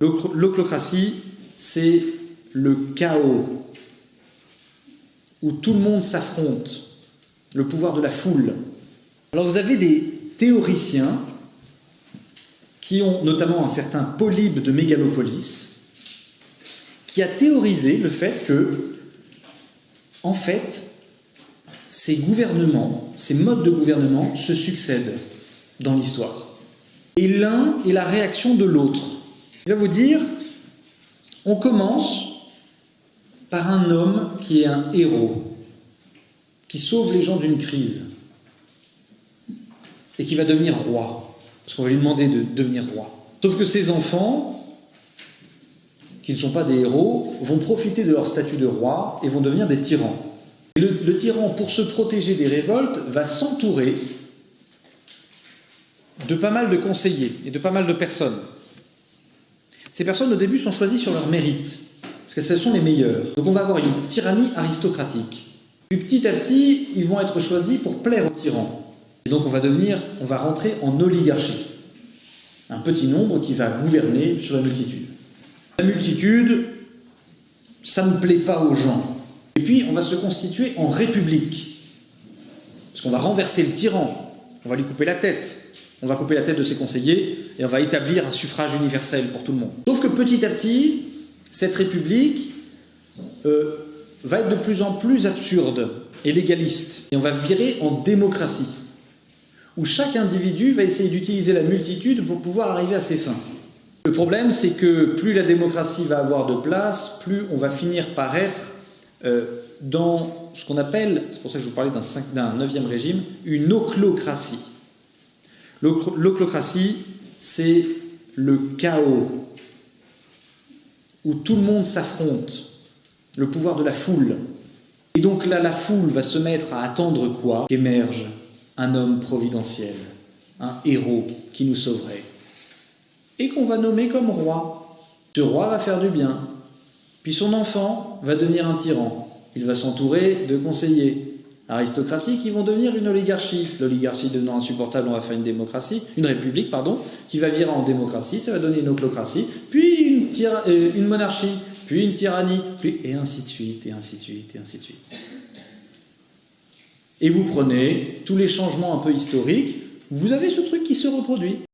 L'ochlocratie, c'est le chaos où tout le monde s'affronte, le pouvoir de la foule. Alors vous avez des théoriciens qui ont notamment un certain Polybe de Mégalopolis, qui a théorisé le fait que, en fait, ces gouvernements, ces modes de gouvernement se succèdent dans l'histoire. Et l'un est la réaction de l'autre. Il va vous dire, on commence par un homme qui est un héros, qui sauve les gens d'une crise, et qui va devenir roi, parce qu'on va lui demander de devenir roi. Sauf que ses enfants, qui ne sont pas des héros, vont profiter de leur statut de roi et vont devenir des tyrans. Et le tyran, pour se protéger des révoltes, va s'entourer de pas mal de conseillers et de pas mal de personnes. Ces personnes, au début, sont choisies sur leur mérite, parce que ce sont les meilleures. Donc on va avoir une tyrannie aristocratique. Puis petit à petit, ils vont être choisis pour plaire aux tyrans. Et donc on va rentrer en oligarchie. Un petit nombre qui va gouverner sur la multitude. La multitude, ça ne plaît pas aux gens. Et puis on va se constituer en république. Parce qu'on va renverser le tyran, on va lui couper la tête. On va couper la tête de ses conseillers et on va établir un suffrage universel pour tout le monde. Sauf que petit à petit, cette république va être de plus en plus absurde et légaliste. Et on va virer en démocratie, où chaque individu va essayer d'utiliser la multitude pour pouvoir arriver à ses fins. Le problème, c'est que plus la démocratie va avoir de place, plus on va finir par être dans ce qu'on appelle, c'est pour ça que je vous parlais d'un 9e régime, une ochlocratie. L'ochlocratie, c'est le chaos où tout le monde s'affronte, le pouvoir de la foule. Et donc là, la foule va se mettre à attendre quoi? Qu'émerge un homme providentiel, un héros qui nous sauverait, et qu'on va nommer comme roi. Ce roi va faire du bien, puis son enfant va devenir un tyran. Il va s'entourer de conseillers aristocratiques qui vont devenir une oligarchie. L'oligarchie devenant insupportable, on va faire une république, qui va virer en démocratie, ça va donner une ochlocratie, puis une monarchie, puis une tyrannie, et ainsi de suite, et ainsi de suite, et ainsi de suite. Et vous prenez tous les changements un peu historiques, vous avez ce truc qui se reproduit.